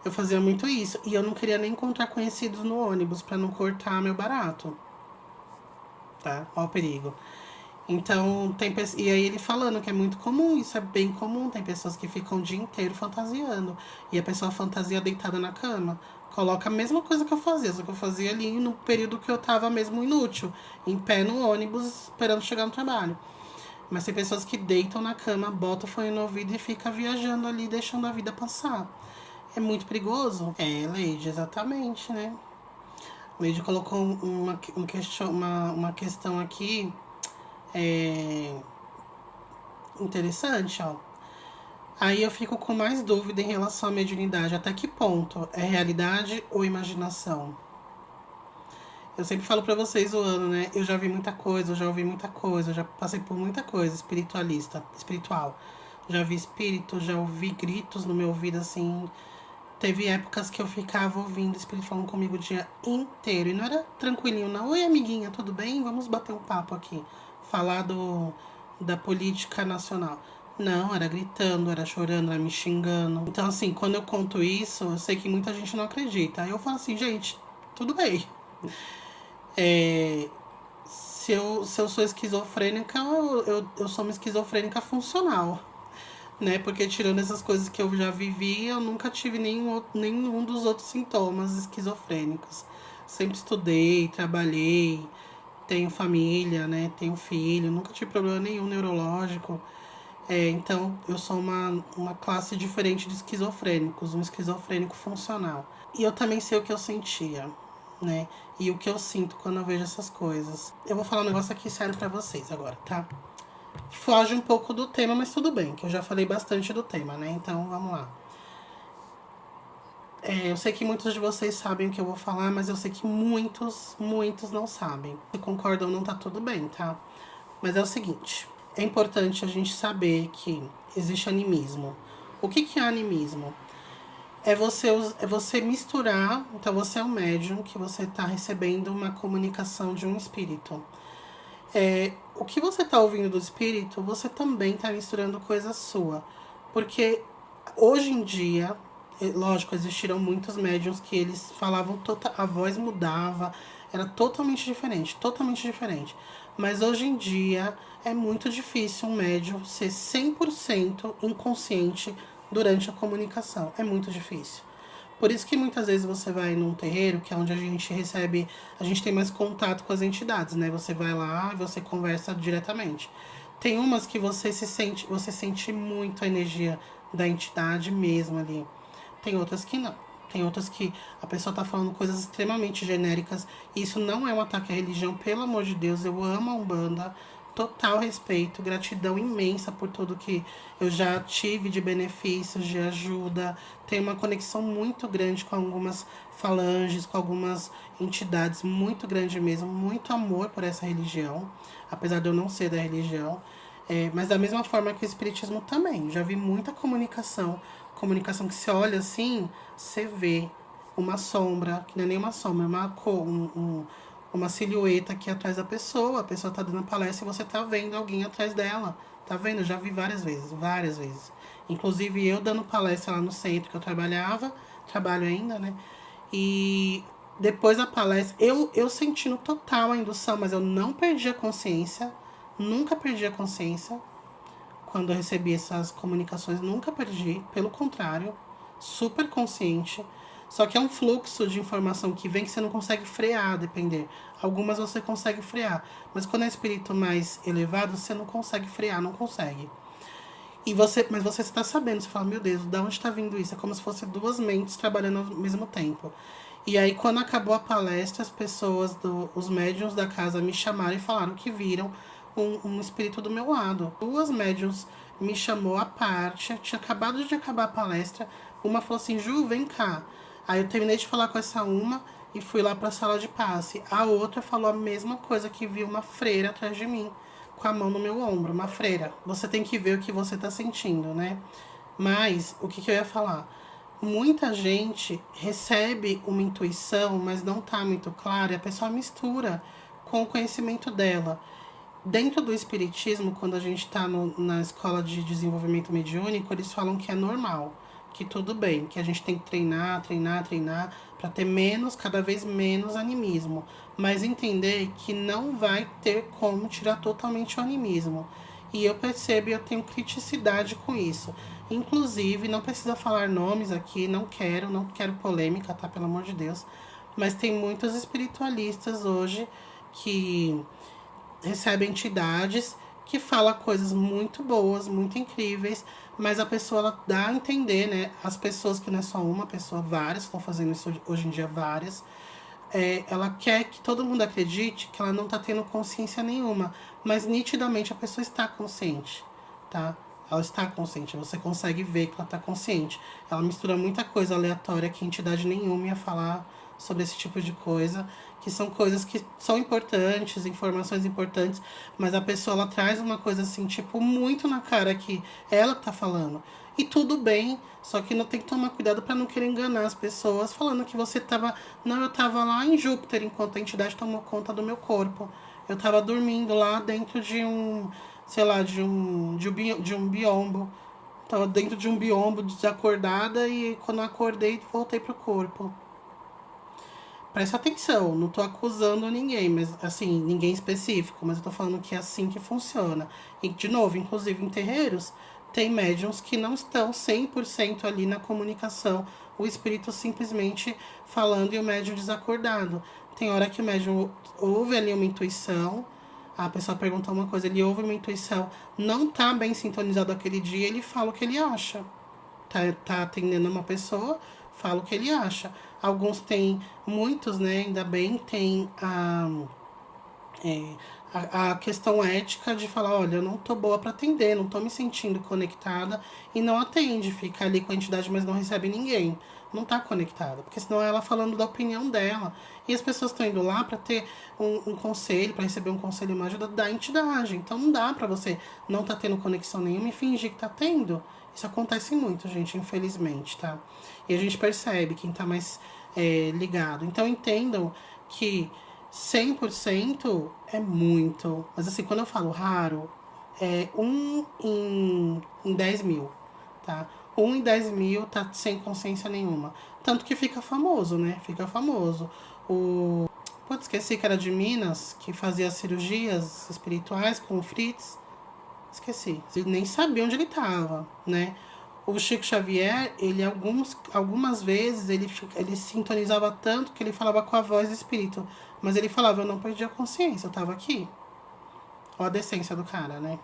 Eu fazia muito isso. E eu não queria nem encontrar conhecidos no ônibus para não cortar meu barato. Tá? Ó o perigo. Então, e aí ele falando que é muito comum, isso é bem comum. Tem pessoas que ficam o dia inteiro fantasiando. E a pessoa fantasia deitada na cama. Coloca a mesma coisa que eu fazia, só que eu fazia ali no período que eu tava mesmo inútil, em pé no ônibus, esperando chegar no trabalho. Mas tem pessoas que deitam na cama, botam o fone no ouvido e fica viajando ali, deixando a vida passar. É muito perigoso. É, Leide, exatamente, né? Leide colocou uma questão aqui interessante, ó. Aí eu fico com mais dúvida em relação à mediunidade. Até que ponto? É realidade ou imaginação? Eu sempre falo pra vocês o ano, né? Eu já vi muita coisa, eu já ouvi muita coisa, eu já passei por muita coisa espiritual. Já vi espírito, já ouvi gritos no meu ouvido, assim. Teve épocas que eu ficava ouvindo espírito falando comigo o dia inteiro. E não era tranquilinho, não. Oi, amiguinha, tudo bem? Vamos bater um papo aqui. Falar da política nacional. Não, era gritando, era chorando, era me xingando. Então, assim, quando eu conto isso, eu sei que muita gente não acredita. Aí eu falo assim, gente, tudo bem. Se eu sou esquizofrênica, eu sou uma esquizofrênica funcional, né? Porque tirando essas coisas que eu já vivi, eu nunca tive nenhum dos outros sintomas esquizofrênicos. Sempre estudei, trabalhei, tenho família, né? Tenho filho, nunca tive problema nenhum neurológico. Então, eu sou uma classe diferente de esquizofrênicos, um esquizofrênico funcional. E eu também sei o que eu sentia, né? E o que eu sinto quando eu vejo essas coisas. Eu vou falar um negócio aqui sério pra vocês agora, tá? Foge um pouco do tema, mas tudo bem, que eu já falei bastante do tema, né? Então, vamos lá. Eu sei que muitos de vocês sabem o que eu vou falar, mas eu sei que muitos não sabem. Se concordam, não tá tudo bem, tá? Mas é o seguinte, é importante a gente saber que existe animismo. O que é animismo? É você misturar, então você é um médium que você está recebendo uma comunicação de um espírito. O que você está ouvindo do espírito, você também está misturando coisa sua. Porque hoje em dia, lógico, existiram muitos médiums que eles falavam, a voz mudava, era totalmente diferente, totalmente diferente. Mas hoje em dia é muito difícil um médium ser 100% inconsciente durante a comunicação. É muito difícil. Por isso que muitas vezes você vai num terreiro, que é onde a gente recebe, a gente tem mais contato com as entidades, né? Você vai lá e você conversa diretamente. Tem umas que você sente muito a energia da entidade mesmo ali. Tem outras que não. Tem outras que a pessoa tá falando coisas extremamente genéricas. E isso não é um ataque à religião, pelo amor de Deus. Eu amo a Umbanda. Total respeito, gratidão imensa por tudo que eu já tive de benefícios, de ajuda. Tenho uma conexão muito grande com algumas falanges, com algumas entidades, muito grande mesmo. Muito amor por essa religião, apesar de eu não ser da religião. Mas da mesma forma que o espiritismo também. Já vi muita comunicação. Comunicação que você olha assim, você vê uma sombra, que não é nem uma sombra, é uma cor, uma silhueta aqui atrás da pessoa. A pessoa tá dando palestra e você tá vendo alguém atrás dela. Tá vendo? Eu já vi várias vezes, várias vezes. Inclusive eu dando palestra lá no centro que eu trabalhava, trabalho ainda, né? E depois da palestra, eu sentindo total a indução, mas eu não perdi a consciência, nunca perdi a consciência. Quando eu recebi essas comunicações, nunca perdi, pelo contrário, super consciente. Só que é um fluxo de informação que vem que você não consegue frear, a depender. Algumas você consegue frear, mas quando é espírito mais elevado, você não consegue frear, não consegue. Mas você está sabendo, você fala, meu Deus, de onde está vindo isso? É como se fosse duas mentes trabalhando ao mesmo tempo. E aí, quando acabou a palestra, as pessoas, os médiuns da casa me chamaram e falaram que viram um espírito do meu lado. Duas médiuns me chamou à parte, tinha acabado de acabar a palestra. Uma falou assim, Ju, vem cá. Aí eu terminei de falar com essa uma e fui lá para a sala de passe. A outra falou a mesma coisa, que viu uma freira atrás de mim, com a mão no meu ombro, uma freira. Você tem que ver o que você tá sentindo, né? Mas, o que eu ia falar? Muita gente recebe uma intuição, mas não tá muito clara, e a pessoa mistura com o conhecimento dela. Dentro do espiritismo, quando a gente está na escola de desenvolvimento mediúnico, eles falam que é normal, que tudo bem, que a gente tem que treinar para ter cada vez menos animismo, mas entender que não vai ter como tirar totalmente o animismo. E eu percebo, eu tenho criticidade com isso. Inclusive, não precisa falar nomes aqui, não quero polêmica, tá? Pelo amor de Deus. Mas tem muitos espiritualistas hoje que recebe entidades que fala coisas muito boas, muito incríveis, mas a pessoa ela dá a entender, né? As pessoas, que não é só uma pessoa, várias, estão fazendo isso hoje em dia, várias. Ela quer que todo mundo acredite que ela não está tendo consciência nenhuma, mas nitidamente a pessoa está consciente, tá? Ela está consciente, você consegue ver que ela está consciente. Ela mistura muita coisa aleatória que entidade nenhuma ia falar sobre esse tipo de coisa, que são coisas que são importantes, informações importantes, mas a pessoa ela traz uma coisa assim, tipo, muito na cara que ela tá falando. E tudo bem, só que não tem que tomar cuidado para não querer enganar as pessoas, falando que você tava... Não, eu tava lá em Júpiter enquanto a entidade tomou conta do meu corpo. Eu tava dormindo lá dentro de um, sei lá, de um biombo. Tava dentro de um biombo desacordada e quando eu acordei, voltei pro corpo. Presta atenção, não tô acusando ninguém, mas assim, ninguém específico, mas eu tô falando que é assim que funciona. E, de novo, inclusive em terreiros, tem médiums que não estão 100% ali na comunicação, o espírito simplesmente falando e o médium desacordado. Tem hora que o médium ouve ali uma intuição, a pessoa pergunta uma coisa, ele ouve uma intuição, não tá bem sintonizado aquele dia, ele fala o que ele acha. Tá atendendo uma pessoa, fala o que ele acha. Alguns têm, muitos, né, ainda bem, tem a questão ética de falar, olha, eu não tô boa para atender, não tô me sentindo conectada e não atende, fica ali com a entidade, mas não recebe ninguém. Não tá conectada, porque senão é ela falando da opinião dela. E as pessoas estão indo lá para ter um conselho, para receber um conselho, uma ajuda da entidade. Então não dá para você não tá tendo conexão nenhuma e fingir que tá tendo. Isso acontece muito, gente, infelizmente, tá? E a gente percebe quem tá mais ligado. Então entendam que 100% é muito. Mas assim, quando eu falo raro, é 1 em 10 mil, tá? 1 em 10 mil tá sem consciência nenhuma. Tanto que fica famoso, né? Fica famoso. Putz, esqueci que era de Minas, que fazia cirurgias espirituais com o Fritz. Esqueci. Ele nem sabia onde ele tava, né? O Chico Xavier, ele algumas vezes, ele sintonizava tanto que ele falava com a voz do espírito. Mas ele falava, eu não perdi a consciência, eu tava aqui. Olha a decência do cara, né?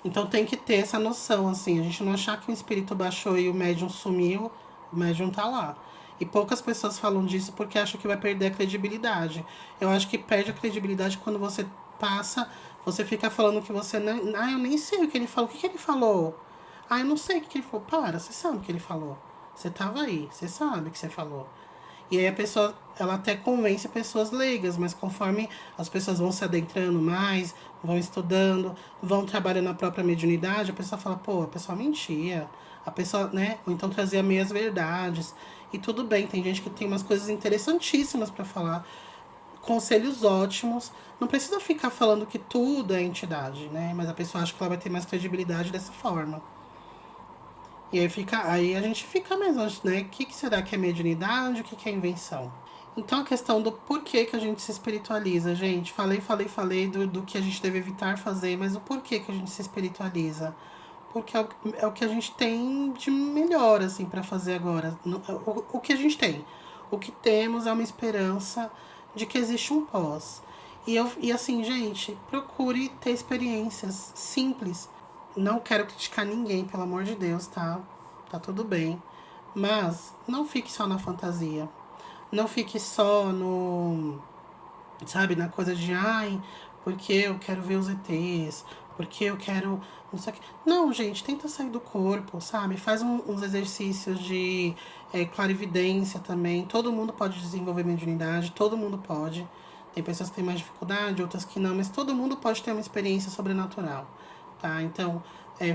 Então tem que ter essa noção, assim, a gente não achar que o espírito baixou e o médium sumiu, o médium tá lá. E poucas pessoas falam disso porque acham que vai perder a credibilidade. Eu acho que perde a credibilidade quando você passa, você fica falando que você não. Ah, eu nem sei o que ele falou. O que ele falou? Ah, eu não sei o que ele falou. Para, você sabe o que ele falou. Você tava aí, você sabe o que você falou. E aí a pessoa, ela até convence pessoas leigas, mas conforme as pessoas vão se adentrando mais, vão estudando, vão trabalhando a própria mediunidade, a pessoa fala, pô, a pessoa mentia, a pessoa, né, ou então trazia meias verdades. E tudo bem, tem gente que tem umas coisas interessantíssimas para falar, conselhos ótimos, não precisa ficar falando que tudo é entidade, né, mas a pessoa acha que ela vai ter mais credibilidade dessa forma. E aí a gente fica mesmo, né? O que será que é mediunidade? O que é invenção? Então a questão do porquê que a gente se espiritualiza, gente. Falei do que a gente deve evitar fazer, mas o porquê que a gente se espiritualiza? Porque é o que a gente tem de melhor, assim, para fazer agora. O que a gente tem. O que temos é uma esperança de que existe um pós. E assim, gente, procure ter experiências simples. Não quero criticar ninguém, pelo amor de Deus, tá? Tá tudo bem. Mas não fique só na fantasia. Não fique só no, sabe, na coisa de, ai, porque eu quero ver os ETs, porque eu quero, não sei o que. Não, gente, tenta sair do corpo, sabe? Faz uns exercícios de clarividência também. Todo mundo pode desenvolver mediunidade, todo mundo pode. Tem pessoas que têm mais dificuldade, outras que não, mas todo mundo pode ter uma experiência sobrenatural, tá? Então,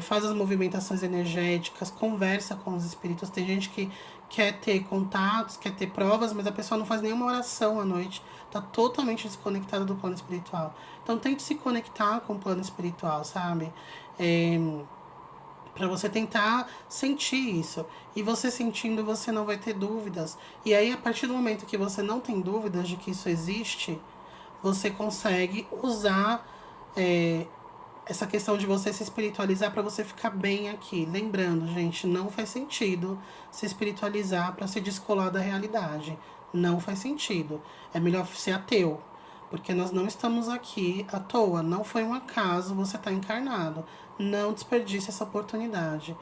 faz as movimentações energéticas, conversa com os espíritos. Tem gente que quer ter contatos, quer ter provas, mas a pessoa não faz nenhuma oração à noite. Tá totalmente desconectada do plano espiritual. Então, tente se conectar com o plano espiritual, sabe? Para você tentar sentir isso. E você sentindo, você não vai ter dúvidas. E aí, a partir do momento que você não tem dúvidas de que isso existe, você consegue usar essa questão de você se espiritualizar para você ficar bem aqui. Lembrando, gente, não faz sentido se espiritualizar para se descolar da realidade. Não faz sentido. É melhor ser ateu. Porque nós não estamos aqui à toa. Não foi um acaso você estar encarnado. Não desperdice essa oportunidade.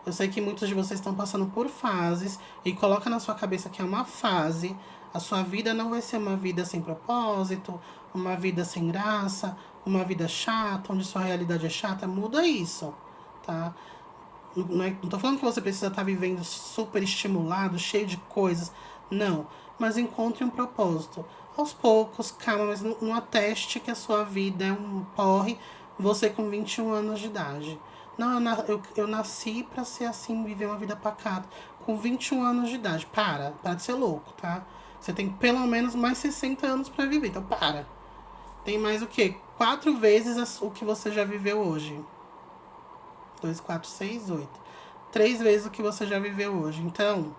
Eu sei que muitos de vocês estão passando por fases e coloca na sua cabeça que é uma fase. A sua vida não vai ser uma vida sem propósito, uma vida sem graça, uma vida chata, onde sua realidade é chata. Muda isso, tá? Não tô falando que você precisa estar vivendo super estimulado, cheio de coisas. Não, mas encontre um propósito. Aos poucos, calma, mas não ateste que a sua vida é um porre, você com 21 anos de idade. Não, eu nasci pra ser assim, viver uma vida pacata. Com 21 anos de idade. Para de ser louco, tá? Você tem pelo menos mais 60 anos pra viver, então para. Tem mais o quê? 4 vezes o que você já viveu hoje. 2, 4, 6, 8. 3 vezes o que você já viveu hoje. Então,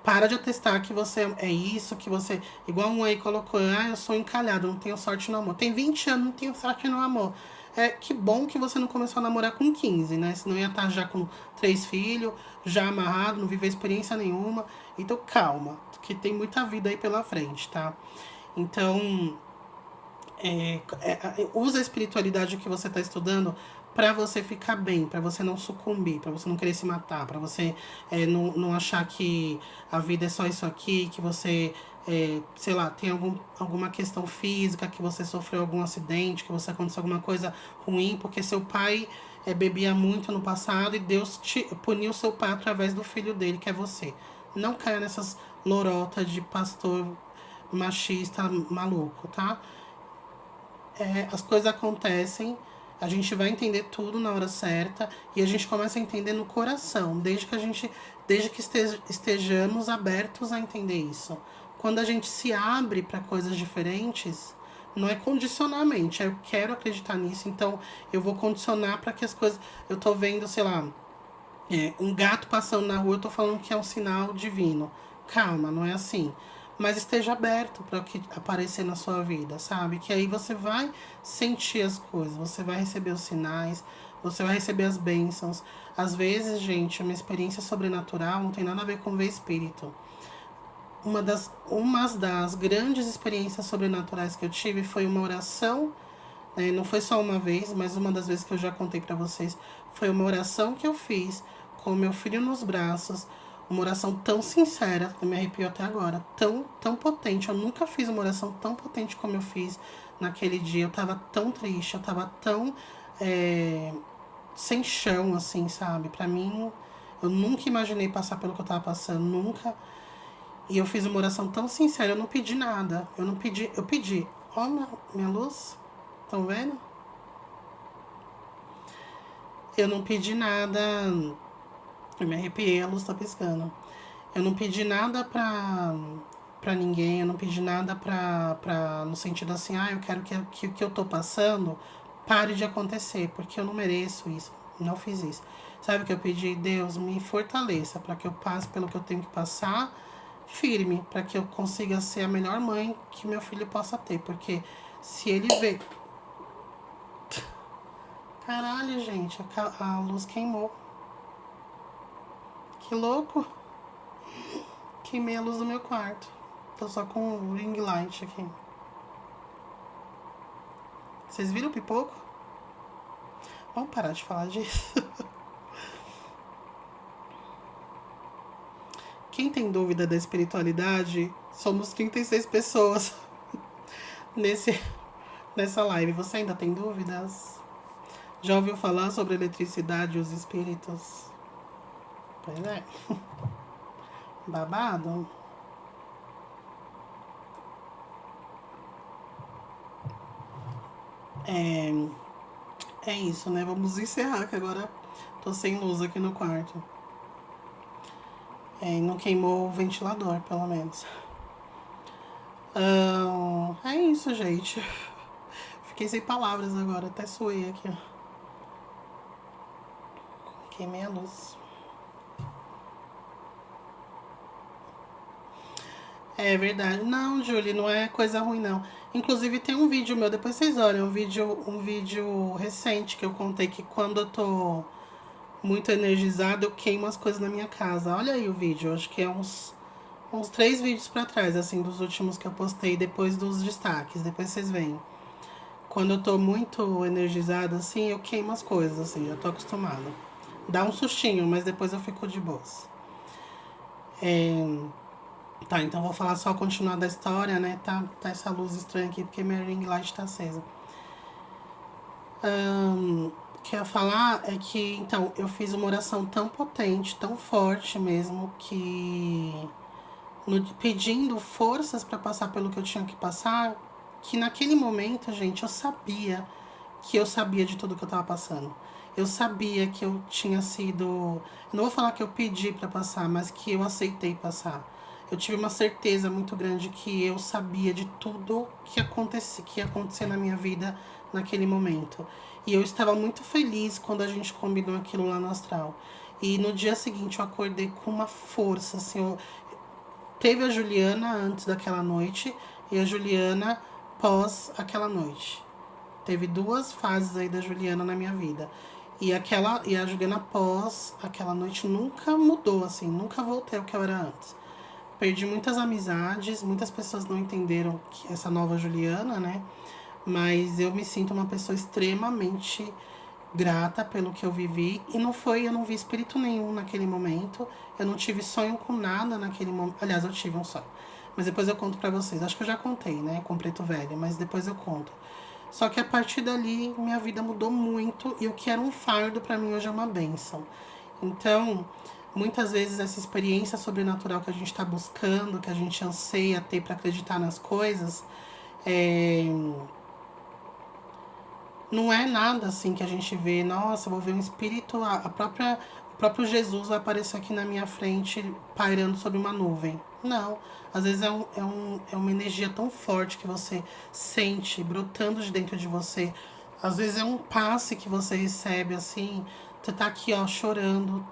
para de atestar que você é isso, que você... Igual um aí colocou, eu sou encalhado, não tenho sorte no amor. Tem 20 anos, não tenho sorte no amor. Que bom que você não começou a namorar com 15, né? Senão ia estar já com 3 filhos, já amarrado, não viveu experiência nenhuma. Então calma, que tem muita vida aí pela frente, tá? Então, usa a espiritualidade que você está estudando para você ficar bem, para você não sucumbir, para você não querer se matar, para você não achar que a vida é só isso aqui, que você, sei lá, tem alguma questão física, que você sofreu algum acidente, que você aconteceu alguma coisa ruim, porque seu pai bebia muito no passado e Deus puniu seu pai através do filho dele, que é você. Não caia nessas lorotas de pastor machista maluco, tá? As coisas acontecem, a gente vai entender tudo na hora certa e a gente começa a entender no coração, desde que estejamos abertos a entender isso. Quando a gente se abre para coisas diferentes, não é condicionamento, eu quero acreditar nisso, então eu vou condicionar para que as coisas. Eu tô vendo, sei lá, um gato passando na rua, eu tô falando que é um sinal divino. Calma, não é assim. Mas esteja aberto para o que aparecer na sua vida, sabe? Que aí você vai sentir as coisas, você vai receber os sinais, você vai receber as bênçãos. Às vezes, gente, uma experiência sobrenatural não tem nada a ver com ver espírito. Uma das grandes experiências sobrenaturais que eu tive foi uma oração, não foi só uma vez, mas uma das vezes que eu já contei para vocês, foi uma oração que eu fiz com o meu filho nos braços, uma oração tão sincera, eu me arrepio até agora, tão potente. Eu nunca fiz uma oração tão potente como eu fiz naquele dia. Eu tava tão triste, eu tava tão sem chão, assim, sabe? Pra mim, eu nunca imaginei passar pelo que eu tava passando, nunca. E eu fiz uma oração tão sincera, eu não pedi nada. Eu pedi, ó, minha luz, estão vendo? Eu não pedi nada. Eu me arrepiei, a luz tá piscando. Eu não pedi nada pra ninguém, eu não pedi nada no sentido assim, eu quero que o que eu tô passando pare de acontecer, porque eu não mereço isso. Não fiz isso. Sabe o que eu pedi? Deus, me fortaleça para que eu passe pelo que eu tenho que passar firme, para que eu consiga ser a melhor mãe que meu filho possa ter, porque se ele vê... Caralho, gente, a luz queimou. Que louco. Queimei a luz do meu quarto. Tô só com o ring light aqui. Vocês viram o pipoco? Vamos parar de falar disso. Quem tem dúvida da espiritualidade, somos 36 pessoas nessa live. Você ainda tem dúvidas? Já ouviu falar sobre eletricidade e os espíritos? Pois é. Babado. É isso, né? Vamos encerrar, que agora tô sem luz aqui no quarto. Não queimou o ventilador, pelo menos. É isso, gente. Fiquei sem palavras agora, até suei aqui, ó. Queimei a luz. É verdade. Não, Julie, não é coisa ruim, não. Inclusive tem um vídeo meu, depois vocês olham, um vídeo recente que eu contei que quando eu tô muito energizada, eu queimo as coisas na minha casa. Olha aí o vídeo, acho que é uns 3 vídeos pra trás, assim, dos últimos que eu postei, depois dos destaques, depois vocês veem. Quando eu tô muito energizada, assim, eu queimo as coisas, assim, já tô acostumada. Dá um sustinho, mas depois eu fico de boas. Tá, então vou falar só continuar da história, né? Tá essa luz estranha aqui, porque minha ring light tá acesa. O que eu ia falar é que, então, eu fiz uma oração tão potente, tão forte mesmo, que... pedindo forças para passar pelo que eu tinha que passar, que naquele momento, gente, eu sabia de tudo que eu tava passando. Eu sabia que eu tinha sido... Eu não vou falar que eu pedi para passar, mas que eu aceitei passar. Eu tive uma certeza muito grande que eu sabia de tudo que ia acontecer na minha vida naquele momento. E eu estava muito feliz quando a gente combinou aquilo lá no astral. E no dia seguinte eu acordei com uma força, assim, teve a Juliana antes daquela noite e a Juliana pós aquela noite. Teve duas fases aí da Juliana na minha vida. E a Juliana após aquela noite nunca mudou, assim, nunca voltei ao que eu era antes. Perdi muitas amizades, muitas pessoas não entenderam que essa nova Juliana, né? Mas eu me sinto uma pessoa extremamente grata pelo que eu vivi. E eu não vi espírito nenhum naquele momento. Eu não tive sonho com nada naquele momento. Aliás, eu tive um sonho. Mas depois eu conto pra vocês. Acho que eu já contei, né? Com Preto Velho, mas depois eu conto. Só que a partir dali, minha vida mudou muito. E o que era um fardo pra mim hoje é uma bênção. Então, muitas vezes essa experiência sobrenatural que a gente está buscando, que a gente anseia ter para acreditar nas coisas, não é nada assim que a gente vê, nossa, eu vou ver um espírito, o próprio Jesus vai aparecer aqui na minha frente, pairando sobre uma nuvem. Não, às vezes é uma energia tão forte que você sente brotando de dentro de você. Às vezes é um passe que você recebe, assim, você tá aqui, ó, chorando,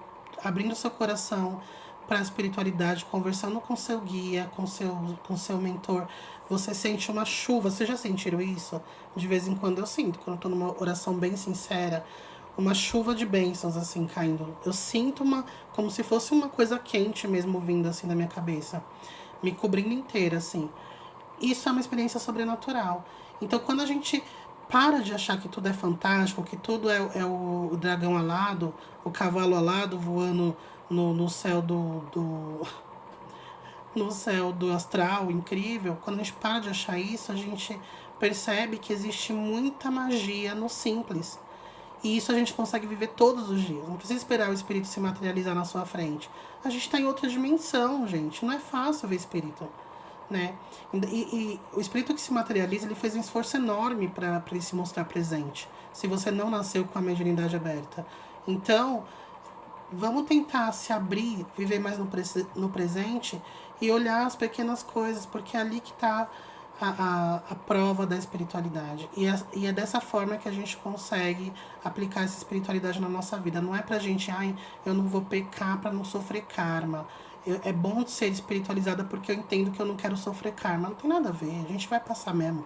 abrindo seu coração para a espiritualidade, conversando com seu guia, com seu mentor. Você sente uma chuva. Vocês já sentiram isso? De vez em quando eu sinto, quando eu tô numa oração bem sincera, uma chuva de bênçãos, assim, caindo. Eu sinto como se fosse uma coisa quente mesmo vindo, assim, da minha cabeça, me cobrindo inteira, assim. Isso é uma experiência sobrenatural. Então, quando a gente para de achar que tudo é fantástico, que tudo é o dragão alado, o cavalo alado voando no céu no céu do astral incrível, quando a gente para de achar isso, a gente percebe que existe muita magia no simples. E isso a gente consegue viver todos os dias. Não precisa esperar o espírito se materializar na sua frente. A gente está em outra dimensão, gente. Não é fácil ver espírito, né? E o espírito que se materializa, ele fez um esforço enorme para ele se mostrar presente. Se você não nasceu com a mediunidade aberta. Então, vamos tentar se abrir, viver mais no presente e olhar as pequenas coisas, porque é ali que está a prova da espiritualidade. E é dessa forma que a gente consegue aplicar essa espiritualidade na nossa vida. Não é pra gente, eu não vou pecar para não sofrer karma. É bom ser espiritualizada porque eu entendo que eu não quero sofrer karma. Não tem nada a ver, a gente vai passar mesmo.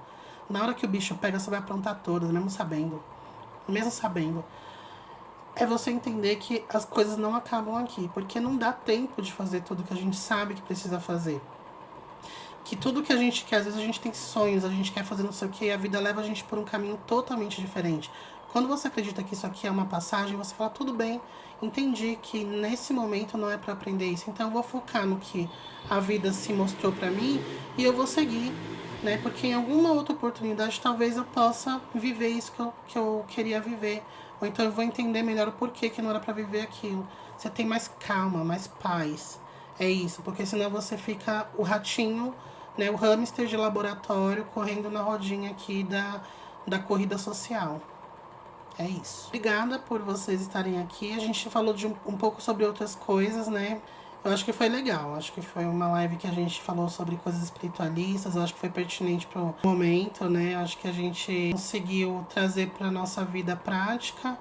Na hora que o bicho pega, você vai aprontar todas, mesmo sabendo. Mesmo sabendo. É você entender que as coisas não acabam aqui, porque não dá tempo de fazer tudo que a gente sabe que precisa fazer. Que tudo que a gente quer, às vezes a gente tem sonhos, a gente quer fazer não sei o que, e a vida leva a gente por um caminho totalmente diferente. Quando você acredita que isso aqui é uma passagem, você fala, tudo bem, entendi que nesse momento não é para aprender isso, então eu vou focar no que a vida se mostrou para mim e eu vou seguir, né? Porque em alguma outra oportunidade talvez eu possa viver isso que eu queria viver. Ou então eu vou entender melhor o porquê que não era para viver aquilo. Você tem mais calma, mais paz. É isso, porque senão você fica o ratinho, né, o hamster de laboratório correndo na rodinha aqui da corrida social. É isso. Obrigada por vocês estarem aqui. A gente falou de um pouco sobre outras coisas, né? Eu acho que foi legal. Acho que foi uma live que a gente falou sobre coisas espiritualistas. Eu acho que foi pertinente pro momento, né? Acho que a gente conseguiu trazer pra nossa vida prática.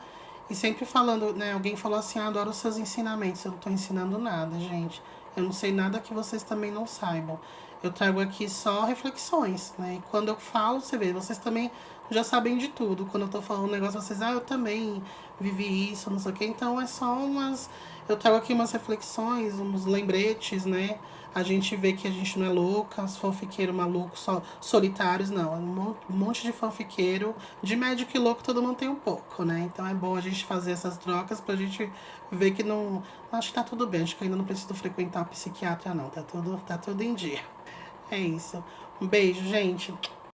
E sempre falando, né? Alguém falou assim, adoro os seus ensinamentos. Eu não tô ensinando nada, gente. Eu não sei nada que vocês também não saibam. Eu trago aqui só reflexões, né? E quando eu falo, você vê, vocês também já sabem de tudo. Quando eu tô falando um negócio, vocês, eu também vivi isso, não sei o quê. Então é só umas. Eu trago aqui umas reflexões, uns lembretes, né? A gente vê que a gente não é louca, os fanfiqueiros malucos, só solitários, não. É um monte de fanfiqueiro, de médico e louco, todo mundo tem um pouco, né? Então é bom a gente fazer essas trocas pra gente ver que não. Acho que tá tudo bem, acho que ainda não preciso frequentar o psiquiatra, não. Tá tudo em dia. É isso. Um beijo, gente.